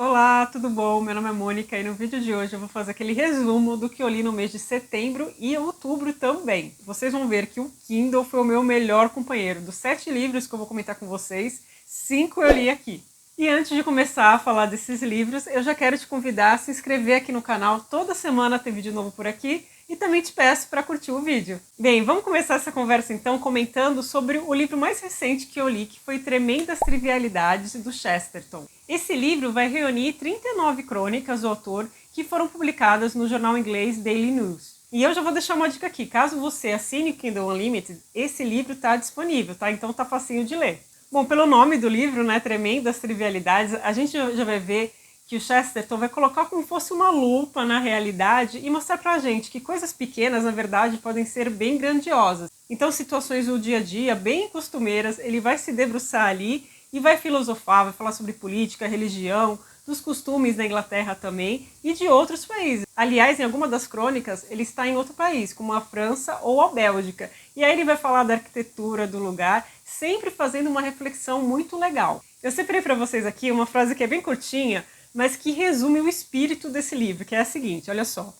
Olá, tudo bom? Meu nome é Mônica e no vídeo de hoje eu vou fazer aquele resumo do que eu li no mês de setembro e outubro também. Vocês vão ver que o Kindle foi o meu melhor companheiro. Dos 7 livros que eu vou comentar com vocês, 5 eu li aqui. E antes de começar a falar desses livros, eu já quero te convidar a se inscrever aqui no canal. Toda semana tem vídeo novo por aqui e também te peço para curtir o vídeo. Bem, vamos começar essa conversa então comentando sobre o livro mais recente que eu li, que foi Tremendas Trivialidades, do Chesterton. Esse livro vai reunir 39 crônicas do autor que foram publicadas no jornal inglês Daily News. E eu já vou deixar uma dica aqui, caso você assine o Kindle Unlimited, esse livro está disponível, tá? Então tá facinho de ler. Bom, pelo nome do livro, né, Tremendas Trivialidades, a gente já vai ver que o Chesterton vai colocar como se fosse uma lupa na realidade e mostrar pra gente que coisas pequenas, na verdade, podem ser bem grandiosas. Então, situações do dia a dia, bem costumeiras, ele vai se debruçar ali e vai filosofar, vai falar sobre política, religião, dos costumes da Inglaterra também e de outros países. Aliás, em alguma das crônicas, ele está em outro país, como a França ou a Bélgica. E aí ele vai falar da arquitetura do lugar, sempre fazendo uma reflexão muito legal. Eu separei para vocês aqui uma frase que é bem curtinha, mas que resume o espírito desse livro, que é a seguinte, olha só.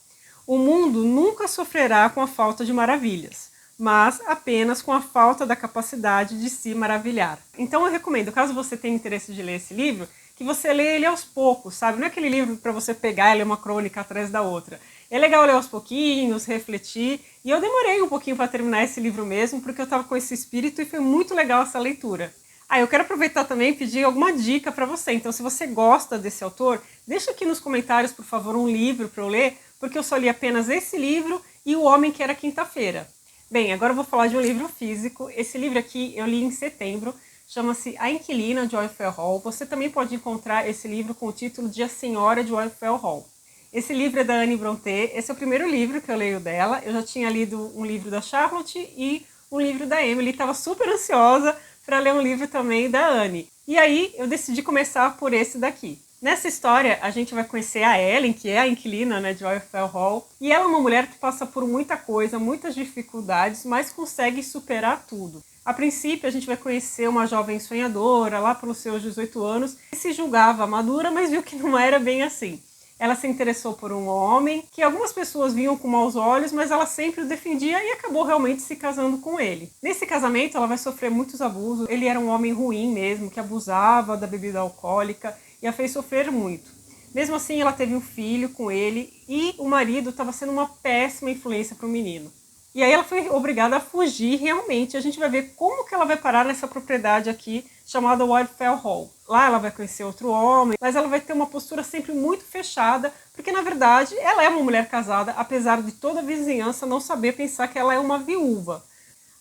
O mundo nunca sofrerá com a falta de maravilhas, mas apenas com a falta da capacidade de se maravilhar. Então eu recomendo, caso você tenha interesse de ler esse livro, que você lê ele aos poucos, sabe? Não é aquele livro para você pegar e ler uma crônica atrás da outra. É legal ler aos pouquinhos, refletir, e eu demorei um pouquinho para terminar esse livro mesmo, porque eu estava com esse espírito e foi muito legal essa leitura. Eu quero aproveitar também e pedir alguma dica para você. Então, se você gosta desse autor, deixa aqui nos comentários, por favor, um livro para eu ler, porque eu só li apenas esse livro e O Homem que Era Quinta-feira. Bem, agora eu vou falar de um livro físico. Esse livro aqui eu li em setembro, chama-se A Inquilina, de Joyful Hall. Você também pode encontrar esse livro com o título de A Senhora de Joyful Hall. Esse livro é da Anne Brontë, esse é o primeiro livro que eu leio dela. Eu já tinha lido um livro da Charlotte e um livro da Emily, estava super ansiosa para ler um livro também da Anne. E aí eu decidi começar por esse daqui. Nessa história, a gente vai conhecer a Ellen, que é a inquilina, né, de Joyful Hall. E ela é uma mulher que passa por muita coisa, muitas dificuldades, mas consegue superar tudo. A princípio, a gente vai conhecer uma jovem sonhadora, lá pelos seus 18 anos, que se julgava madura, mas viu que não era bem assim. Ela se interessou por um homem que algumas pessoas viam com maus olhos, mas ela sempre o defendia e acabou realmente se casando com ele. Nesse casamento, ela vai sofrer muitos abusos. Ele era um homem ruim mesmo, que abusava da bebida alcoólica e a fez sofrer muito. Mesmo assim, ela teve um filho com ele e o marido estava sendo uma péssima influência para o menino. E aí ela foi obrigada a fugir realmente. A gente vai ver como que ela vai parar nessa propriedade aqui, chamada Wildfell Hall. Lá ela vai conhecer outro homem, mas ela vai ter uma postura sempre muito fechada, porque na verdade ela é uma mulher casada, apesar de toda a vizinhança não saber pensar que ela é uma viúva.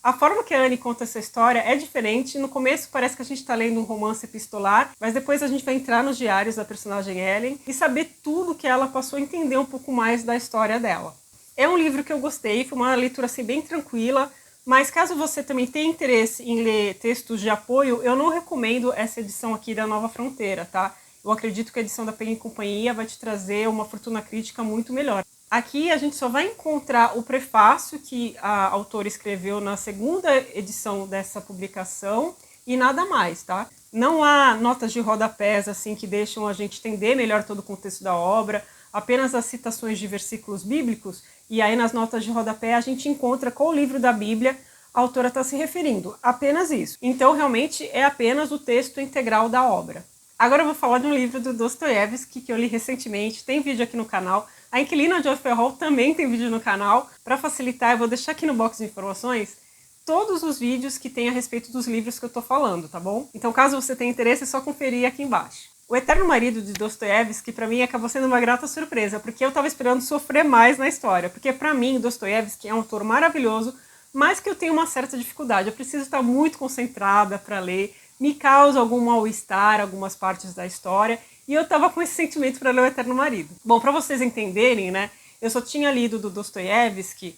A forma que a Anne conta essa história é diferente. No começo parece que a gente está lendo um romance epistolar, mas depois a gente vai entrar nos diários da personagem Ellen e saber tudo que ela passou, entender um pouco mais da história dela. É um livro que eu gostei, foi uma leitura assim, bem tranquila, mas caso você também tenha interesse em ler textos de apoio, eu não recomendo essa edição aqui da Nova Fronteira, tá? Eu acredito que a edição da Penguin Companhia vai te trazer uma fortuna crítica muito melhor. Aqui a gente só vai encontrar o prefácio que a autora escreveu na segunda edição dessa publicação e nada mais, tá? Não há notas de rodapés assim que deixam a gente entender melhor todo o contexto da obra, apenas as citações de versículos bíblicos, e aí nas notas de rodapé a gente encontra qual livro da Bíblia a autora está se referindo, apenas isso. Então realmente é apenas o texto integral da obra. Agora eu vou falar de um livro do Dostoiévski que eu li recentemente, tem vídeo aqui no canal. A Inquilina de Joyful Hall também tem vídeo no canal. Para facilitar, eu vou deixar aqui no box de informações todos os vídeos que tem a respeito dos livros que eu estou falando, tá bom? Então caso você tenha interesse, é só conferir aqui embaixo. O Eterno Marido de Dostoiévski, para mim, acabou sendo uma grata surpresa, porque eu estava esperando sofrer mais na história. Porque, para mim, Dostoiévski é um autor maravilhoso, mas que eu tenho uma certa dificuldade. Eu preciso estar muito concentrada para ler, me causa algum mal-estar, algumas partes da história, e eu estava com esse sentimento para ler O Eterno Marido. Bom, para vocês entenderem, né, eu só tinha lido do Dostoiévski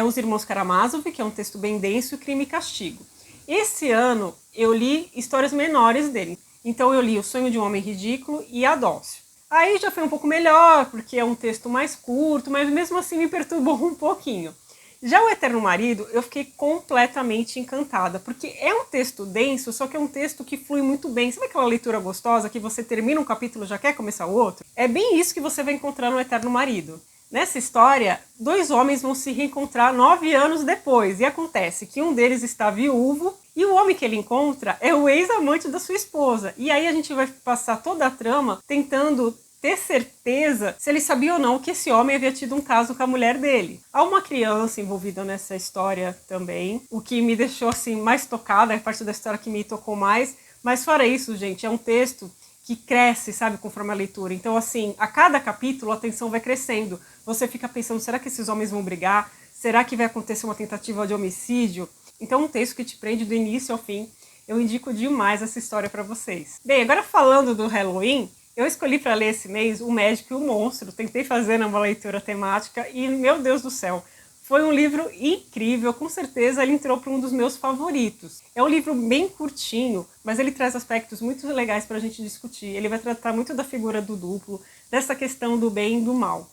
Os Irmãos Karamazov, que é um texto bem denso, e Crime e Castigo. Esse ano eu li histórias menores dele. Então eu li O Sonho de um Homem Ridículo e Adócio. Aí já foi um pouco melhor, porque é um texto mais curto, mas mesmo assim me perturbou um pouquinho. Já o Eterno Marido, eu fiquei completamente encantada, porque é um texto denso, só que é um texto que flui muito bem. Sabe aquela leitura gostosa que você termina um capítulo e já quer começar o outro? É bem isso que você vai encontrar no Eterno Marido. Nessa história, 2 homens vão se reencontrar 9 anos depois, e acontece que um deles está viúvo, e o homem que ele encontra é o ex-amante da sua esposa. E aí a gente vai passar toda a trama tentando ter certeza se ele sabia ou não que esse homem havia tido um caso com a mulher dele. Há uma criança envolvida nessa história também, o que me deixou assim mais tocada, é a parte da história que me tocou mais, mas fora isso, gente, é um texto que cresce, sabe, conforme a leitura. Então, assim, a cada capítulo a tensão vai crescendo. Você fica pensando, será que esses homens vão brigar? Será que vai acontecer uma tentativa de homicídio? Então, é um texto que te prende do início ao fim. Eu indico demais essa história para vocês. Bem, agora falando do Halloween, eu escolhi para ler esse mês O Médico e o Monstro. Tentei fazer uma leitura temática e, meu Deus do céu, foi um livro incrível. Com certeza ele entrou para um dos meus favoritos. É um livro bem curtinho, mas ele traz aspectos muito legais para a gente discutir. Ele vai tratar muito da figura do duplo, dessa questão do bem e do mal.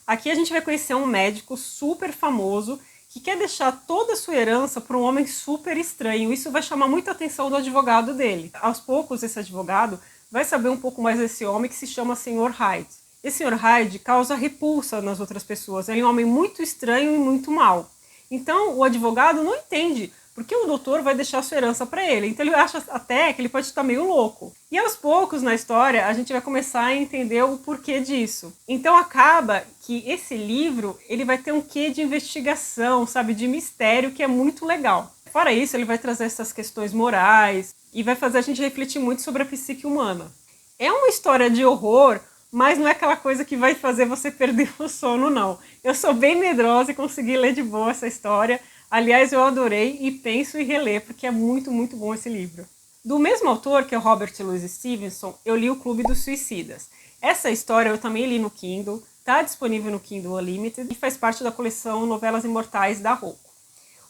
Aqui a gente vai conhecer um médico super famoso que quer deixar toda a sua herança para um homem super estranho. Isso vai chamar muita atenção do advogado dele. Aos poucos, esse advogado vai saber um pouco mais desse homem que se chama Sr. Hyde. Esse Sr. Hyde causa repulsa nas outras pessoas. Ele é um homem muito estranho e muito mau. Então, o advogado não entende porque o doutor vai deixar sua herança para ele. Então, ele acha até que ele pode estar meio louco. E aos poucos, na história, a gente vai começar a entender o porquê disso. Então, acaba que esse livro ele vai ter um quê de investigação, sabe, de mistério, que é muito legal. Fora isso, ele vai trazer essas questões morais e vai fazer a gente refletir muito sobre a psique humana. É uma história de horror, mas não é aquela coisa que vai fazer você perder o sono, não. Eu sou bem medrosa e consegui ler de boa essa história. Aliás, eu adorei e penso em reler, porque é muito, muito bom esse livro. Do mesmo autor, que é o Robert Louis Stevenson, eu li O Clube dos Suicidas. Essa história eu também li no Kindle, está disponível no Kindle Unlimited e faz parte da coleção Novelas Imortais da Rocco.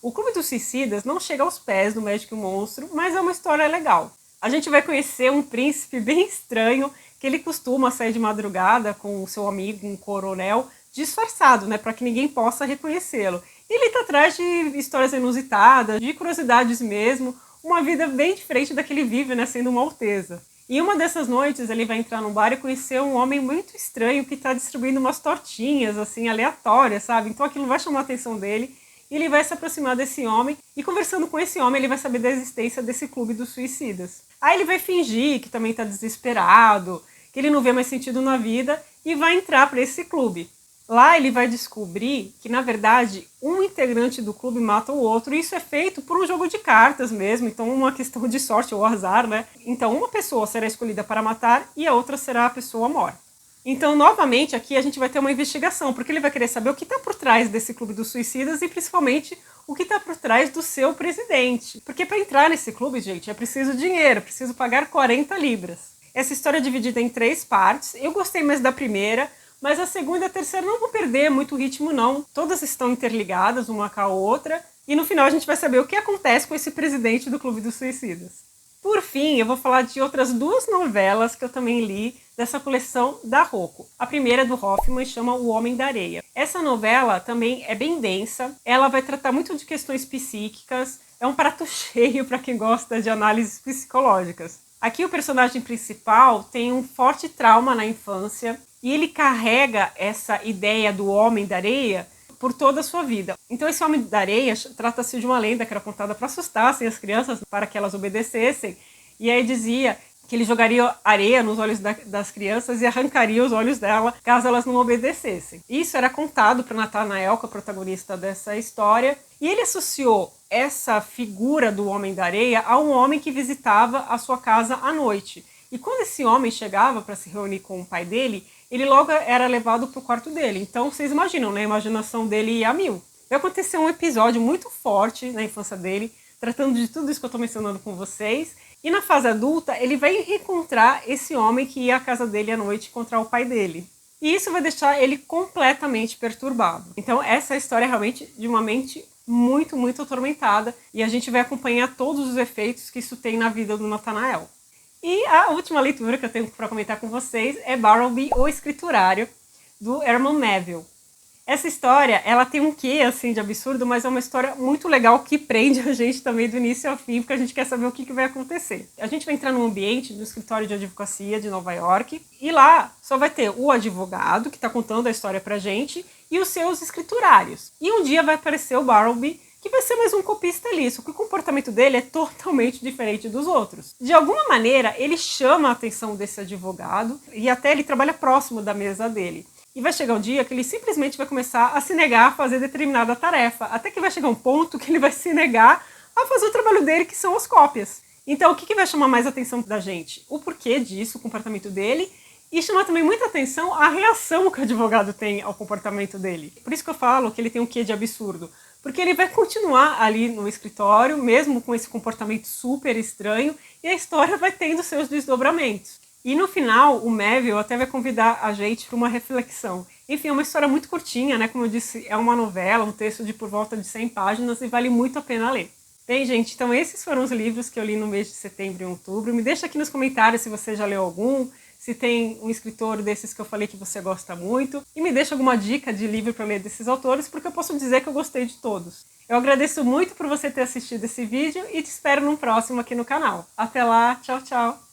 O Clube dos Suicidas não chega aos pés do Médico e o Monstro, mas é uma história legal. A gente vai conhecer um príncipe bem estranho, que ele costuma sair de madrugada com o seu amigo, um coronel, disfarçado, né, para que ninguém possa reconhecê-lo. Ele está atrás de histórias inusitadas, de curiosidades mesmo, uma vida bem diferente da que ele vive, né, sendo uma alteza. E uma dessas noites ele vai entrar num bar e conhecer um homem muito estranho que está distribuindo umas tortinhas, assim, aleatórias, sabe? Então aquilo vai chamar a atenção dele. E ele vai se aproximar desse homem e conversando com esse homem ele vai saber da existência desse clube dos suicidas. Aí ele vai fingir que também está desesperado, que ele não vê mais sentido na vida e vai entrar para esse clube. Lá ele vai descobrir que, na verdade, um integrante do clube mata o outro e isso é feito por um jogo de cartas mesmo, então uma questão de sorte ou azar, né? Então uma pessoa será escolhida para matar e a outra será a pessoa morta. Então, novamente, aqui a gente vai ter uma investigação, porque ele vai querer saber o que está por trás desse clube dos suicidas e, principalmente, o que está por trás do seu presidente. Porque para entrar nesse clube, gente, é preciso dinheiro, é preciso pagar 40 libras. Essa história é dividida em 3 partes. Eu gostei mais da primeira, mas a segunda e a terceira não vão perder muito ritmo, não. Todas estão interligadas uma com a outra. E no final a gente vai saber o que acontece com esse presidente do Clube dos Suicidas. Por fim, eu vou falar de outras 2 novelas que eu também li dessa coleção da Rocco. A primeira é do Hoffmann, chama O Homem da Areia. Essa novela também é bem densa, ela vai tratar muito de questões psíquicas, é um prato cheio para quem gosta de análises psicológicas. Aqui o personagem principal tem um forte trauma na infância e ele carrega essa ideia do Homem da Areia por toda a sua vida. Então esse Homem da Areia trata-se de uma lenda que era contada para assustar as crianças, para que elas obedecessem, e aí dizia que ele jogaria areia nos olhos das crianças e arrancaria os olhos dela caso elas não obedecessem. Isso era contado para Nathanael, que é o protagonista dessa história, e ele associou essa figura do Homem da Areia a um homem que visitava a sua casa à noite. E quando esse homem chegava para se reunir com o pai dele, ele logo era levado para o quarto dele. Então vocês imaginam, né? A imaginação dele ia a mil. Vai acontecer um episódio muito forte na infância dele, tratando de tudo isso que eu estou mencionando com vocês. E na fase adulta, ele vai reencontrar esse homem que ia à casa dele à noite encontrar o pai dele. E isso vai deixar ele completamente perturbado. Então essa é a história realmente de uma mente muito, muito atormentada. E a gente vai acompanhar todos os efeitos que isso tem na vida do Nathanael. E a última leitura que eu tenho para comentar com vocês é Bartleby, o Escriturário, do Herman Melville. Essa história, ela tem um quê, assim, de absurdo, mas é uma história muito legal que prende a gente também do início ao fim, porque a gente quer saber o que vai acontecer. A gente vai entrar num ambiente do escritório de advocacia de Nova York, e lá só vai ter o advogado, que está contando a história pra gente, e os seus escriturários. E um dia vai aparecer o Bartleby, que vai ser mais um copista ali, só que o comportamento dele é totalmente diferente dos outros. De alguma maneira, ele chama a atenção desse advogado, e até ele trabalha próximo da mesa dele. E vai chegar um dia que ele simplesmente vai começar a se negar a fazer determinada tarefa, até que vai chegar um ponto que ele vai se negar a fazer o trabalho dele, que são as cópias. Então, o que vai chamar mais atenção da gente? O porquê disso, o comportamento dele, e chamar também muita atenção a reação que o advogado tem ao comportamento dele. Por isso que eu falo que ele tem um quê de absurdo, porque ele vai continuar ali no escritório, mesmo com esse comportamento super estranho, e a história vai tendo seus desdobramentos. E no final, o Melville até vai convidar a gente para uma reflexão. Enfim, é uma história muito curtinha, né? Como eu disse, é uma novela, um texto de por volta de 100 páginas e vale muito a pena ler. Bem, gente, então esses foram os livros que eu li no mês de setembro e outubro. Me deixa aqui nos comentários se você já leu algum, se tem um escritor desses que eu falei que você gosta muito. E me deixa alguma dica de livro para ler desses autores, porque eu posso dizer que eu gostei de todos. Eu agradeço muito por você ter assistido esse vídeo e te espero num próximo aqui no canal. Até lá, tchau, tchau!